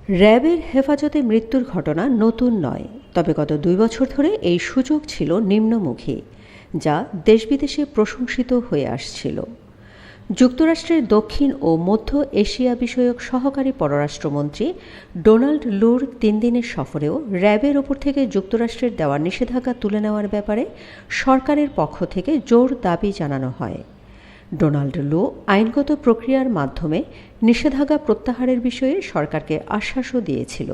র্যাবের হেফাজতে মৃত্যুর ঘটনা নতুন নয়, তবে গত 2 বছর ধরে এই সুযোগ ছিল নিম্নমুখী, যা দেশবিদেশে প্রশংসিত হয়ে আসছিল। যুক্তরাষ্ট্রের দক্ষিণ ও মধ্য এশিয়া বিষয়ক সহকারী পররাষ্ট্রমন্ত্রী ডোনাল্ড লুর 3 দিনের সফরেও র্যাবের ওপর থেকে যুক্তরাষ্ট্রের দেওয়া নিষেধাজ্ঞা তুলে নেওয়ার ব্যাপারে সরকারের পক্ষ থেকে জোর দাবি জানানো হয়। ডোনাল্ড লু আইনগত প্রক্রিয়ার মাধ্যমে নিষেধাজ্ঞা প্রত্যাহারের বিষয়ে সরকারকে আশ্বাসও দিয়েছিল,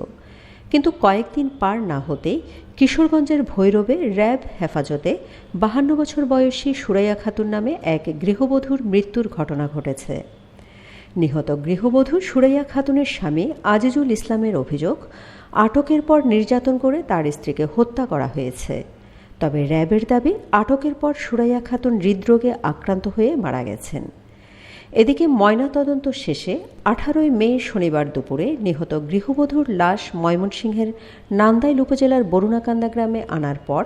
কিন্তু কয়েকদিন পার না হতেই কিশোরগঞ্জের ভৈরবে র্যাব হেফাজতে 52 বছর বয়সী সুরাইয়া খাতুন নামে এক গৃহবধূর মৃত্যুর ঘটনা ঘটেছে। নিহত গৃহবধূ সুরাইয়া খাতুনের স্বামী আজিজুল ইসলামের অভিযোগ, আটকের পর নির্যাতন করে তার স্ত্রীকে হত্যা করা হয়েছে। তবে র্যাবের দাবি, আটকের পর সুরাইয়া খাতুন হৃদরোগে আক্রান্ত হয়ে মারা গেছেন। এদিকে ময়নাতদন্ত শেষে 18 মে শনিবার দুপুরে নিহত গৃহবধূর লাশ ময়মনসিংহের নান্দাইল উপজেলার বরুণাকান্দা গ্রামে আনার পর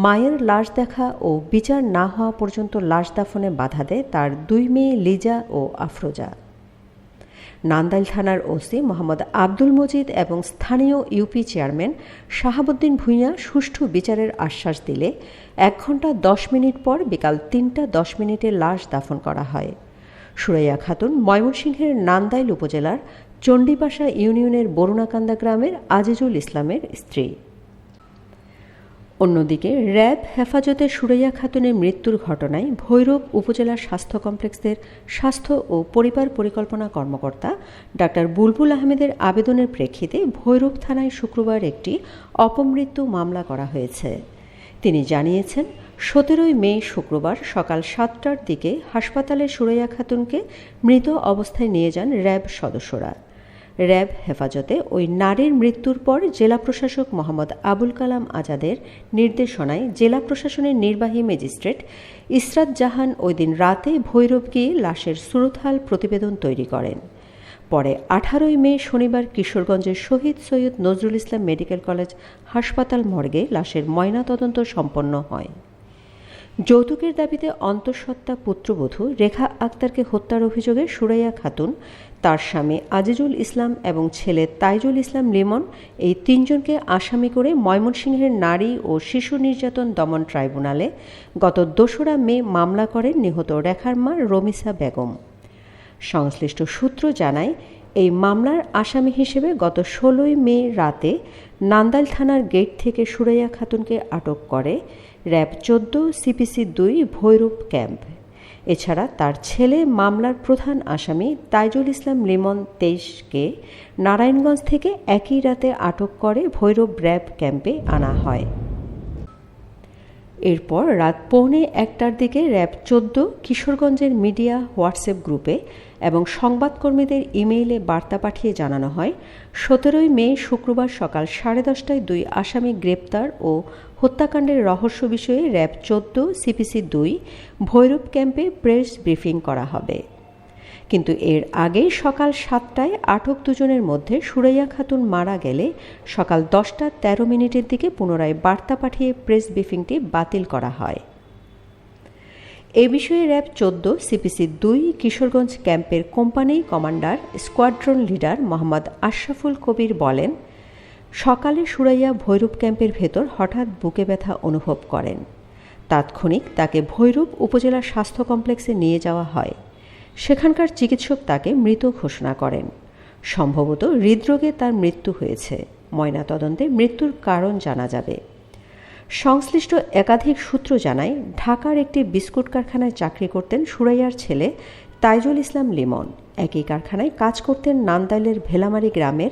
মায়ের লাশ দেখা ও বিচার না হওয়া পর্যন্ত লাশ দাফনে বাধা দেয় তার 2 মেয়ে লিজা ও আফরোজা। নান্দাইল থানার ওসি মোহাম্মদ আব্দুল মজিদ এবং স্থানীয় ইউপি চেয়ারম্যান শাহাবুদ্দিন ভূঁইয়া সুষ্ঠু বিচারের আশ্বাস দিলে 1 ঘণ্টা 10 মিনিট পর বিকাল 3টা 10 মিনিটে লাশ দাফন করা হয়। সুরাইয়া খাতুন ময়মনসিংহের নান্দাইল উপজেলার চণ্ডীপাশা ইউনিয়নের বরুণাকান্দা গ্রামের আজিজুল ইসলামের স্ত্রী। অন্যদিকে র্যাব হেফাজতে সুরাইয়া খাতুনের মৃত্যুর ঘটনায় ভৈরব উপজেলা স্বাস্থ্য কমপ্লেক্সের স্বাস্থ্য ও পরিবার পরিকল্পনা কর্মকর্তা ডাক্তার বুলবুল আহমেদের আবেদনের প্রেক্ষিতে ভৈরব থানায় শুক্রবার একটি অপমৃত্যু মামলা করা হয়েছে। তিনি জানিয়েছেন, 17 মে শুক্রবার সকাল 7টার দিকে হাসপাতালে সুরাইয়া খাতুনকে মৃত অবস্থায় নিয়ে যান র্যাব সদস্যরা। র্যাব হেফাজতে ওই নারীর মৃত্যুর পর জেলা প্রশাসক মোহাম্মদ আবুল কালাম আজাদের নির্দেশনায় জেলা প্রশাসনের নির্বাহী ম্যাজিস্ট্রেট ইসরাত জাহান ওই দিন রাতে ভৈরব গিয়ে লাশের সুরতহাল প্রতিবেদন তৈরি করেন। পরে 18 মে শনিবার কিশোরগঞ্জের শহীদ সৈয়দ নজরুল ইসলাম মেডিকেল কলেজ হাসপাতাল মর্গে লাশের ময়নাতদন্ত সম্পন্ন হয়। যৌতুকের দাবিতে অন্তঃসত্ত্বা পুত্রবধূ রেখা আক্তারকে হত্যার অভিযোগে সুরাইয়া খাতুন, তার স্বামী আজিজুল ইসলাম এবং ছেলে তাইজুল ইসলাম লিমন এই 3 জনকে আসামি করে ময়মনসিংহের নারী ও শিশু নির্যাতন দমন ট্রাইব্যুনালে গত 2রা মে মামলা করেন নিহত রেখার মা রমিসা বেগম। সংশ্লিষ্ট সূত্র জানায়, এই মামলার আসামি হিসেবে গত 16 মে রাতে নান্দাইল থানার গেট থেকে সুরাইয়া খাতুনকে আটক করে র্যাব 14 সিপিসি 2 ভৈরব ক্যাম্প। এছাড়া তার ছেলে মামলার প্রধান আসামি তাইজুল ইসলাম লিমন 23কে নারায়ণগঞ্জ থেকে একই রাতে আটক করে ভৈরব র্যাব ক্যাম্পে আনা হয়। এরপর রাত 1:45টার দিকে র্যাব 14 কিশোরগঞ্জের মিডিয়া হোয়াটসঅ্যাপ গ্রুপে এবং সংবাদকর্মীদের ইমেইলে বার্তা পাঠিয়ে জানানো হয়, 17 মে শুক্রবার সকাল 10:30টায় 2 আসামি গ্রেপ্তার ও হত্যাকাণ্ডের রহস্য বিষয়ে র্যাব 14 সিপিসি 2 ভৈরব ক্যাম্পে প্রেস ব্রিফিং করা হবে। কিন্তু এর আগে সকাল 7টায় আটক 2 জনের মধ্যে সুরাইয়া খাতুন মারা গেলে সকাল 10টা 13 মিনিটের দিকে পুনরায় বার্তা পাঠিয়ে প্রেস ব্রিফিংটি বাতিল করা হয়। এ বিষয়ে র্যাব 14 সিপিসি 2 কিশোরগঞ্জ ক্যাম্পের company commander squadron leader Mohammad Ashraful Kabir বলেন, সকালে সুরাইয়া ভৈরব ক্যাম্পের ভেতর হঠাৎ বুকে ব্যথা অনুভব করেন। তাৎক্ষণিক তাকে ভৈরব উপজেলা স্বাস্থ্য কমপ্লেক্সে নিয়ে যাওয়া হয়। সেখানকার চিকিৎসক তাকে মৃত ঘোষণা করেন। সম্ভবত হৃদরোগে তার মৃত্যু হয়েছে। ময়নাতদন্তে মৃত্যুর কারণ জানা যাবে। সংশ্লিষ্ট একাধিক সূত্র জানায়, ঢাকার একটি বিস্কুট কারখানায় চাকরি করতেন সুরাইয়ার ছেলে তাইজুল ইসলাম লিমন। একই কারখানায় কাজ করতেন নান্দাইলের ভেলামারি গ্রামের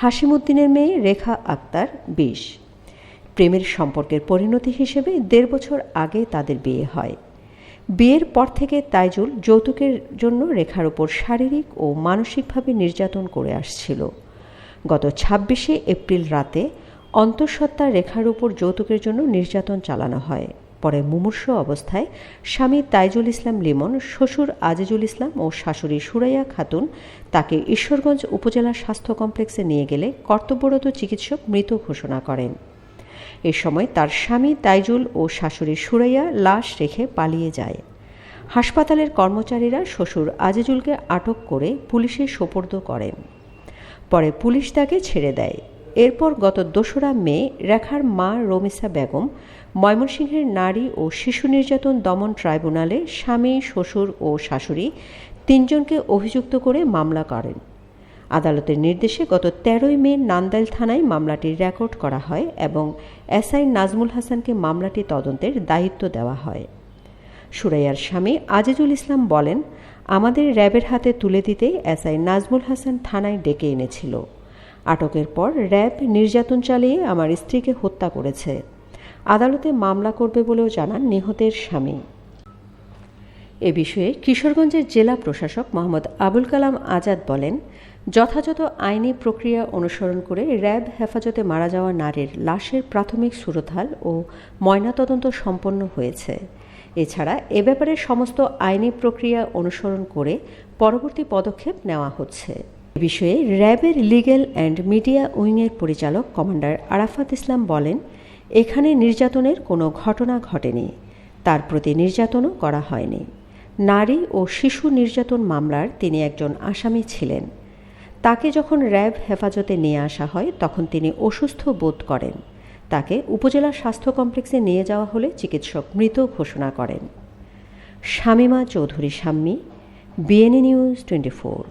হাসিমুদ্দিনের মেয়ে রেখা আক্তার 20। প্রেমের সম্পর্কের পরিণতি হিসেবে 1.5 বছর আগে তাদের বিয়ে হয়। বিয়ের পর থেকে তাইজুল যৌতুকের জন্য রেখার উপর শারীরিক ও মানসিকভাবে নির্যাতন করে আসছিল। গত 26 এপ্রিল রাতে অন্তঃসত্ত্বা রেখার উপর যৌতুকের জন্য নির্যাতন চালানো হয়। পরে মুমূর্ষ অবস্থায় স্বামী তাইজুল ইসলাম লিমন, শ্বশুর আজিজুল ইসলাম ও শাশুড়ি সুরাইয়া খাতুন তাকে ঈশ্বরগঞ্জ উপজেলা স্বাস্থ্য কমপ্লেক্সে নিয়ে গেলে কর্তব্যরত চিকিৎসক মৃত ঘোষণা করেন। এ সময় তার স্বামী তাইজুল ও শাশুড়ি সুরাইয়া লাশ রেখে পালিয়ে যায়। হাসপাতালের কর্মচারীরা শ্বশুর আজিজুলকে আটক করে পুলিশে সোপর্দ করেন। পরে পুলিশ তাকে ছেড়ে দেয়। এরপর গত ২রা মে রেখার মা রমিসা বেগম ময়মনসিংহের নারী ও শিশু নির্যাতন দমন ট্রাইব্যুনালে স্বামী, শ্বশুর ও শাশুড়ি ৩ জনকে অভিযুক্ত করে মামলা করেন। আদালতের নির্দেশে গত ১৩ মে নান্দাইল থানায় মামলাটি রেকর্ড করা হয় এবং এসআই নাজমুল হাসানকে মামলাটি তদন্তের দায়িত্ব দেওয়া হয়। সুরাইয়ার স্বামী আজিজুল ইসলাম বলেন, আমাদের র্যাবের হাতে তুলে দিতেই এসআই নাজমুল হাসান থানায় ডেকে এনেছিল। আটকের পর র্যাব নির্যাতন চালিয়ে আমার স্ত্রীকে হত্যা করেছে। আদালতে মামলা করবে বলেও জানান নিহতের স্বামী। এ বিষয়ে কিশোরগঞ্জের জেলা প্রশাসক মোহাম্মদ আবুল কালাম আজাদ বলেন, যথাযথ আইনি প্রক্রিয়া অনুসরণ করে র্যাব হেফাজতে মারা যাওয়া নারীর লাশের প্রাথমিক সুরতহাল ও ময়নাতদন্ত সম্পন্ন হয়েছে। এছাড়া এ ব্যাপারে সমস্ত আইনি প্রক্রিয়া অনুসরণ করে পরবর্তী পদক্ষেপ নেওয়া হচ্ছে। এ বিষয়ে র্যাবের লিগ্যাল অ্যান্ড মিডিয়া উইংয়ের পরিচালক কমান্ডার আরাফাত ইসলাম বলেন, এখানে নির্যাতনের কোনো ঘটনা ঘটেনি, তার প্রতি নির্যাতনও করা হয়নি। নারী ও শিশু নির্যাতন মামলার তিনি একজন আসামি ছিলেন। তাকে যখন র্যাব হেফাজতে নিয়ে আসা হয় তখন তিনি অসুস্থ বোধ করেন। তাকে উপজেলা স্বাস্থ্য কমপ্লেক্সে নিয়ে যাওয়া হলে চিকিৎসক মৃত ঘোষণা করেন। Shamima Chowdhury Shammi, BNA news 24।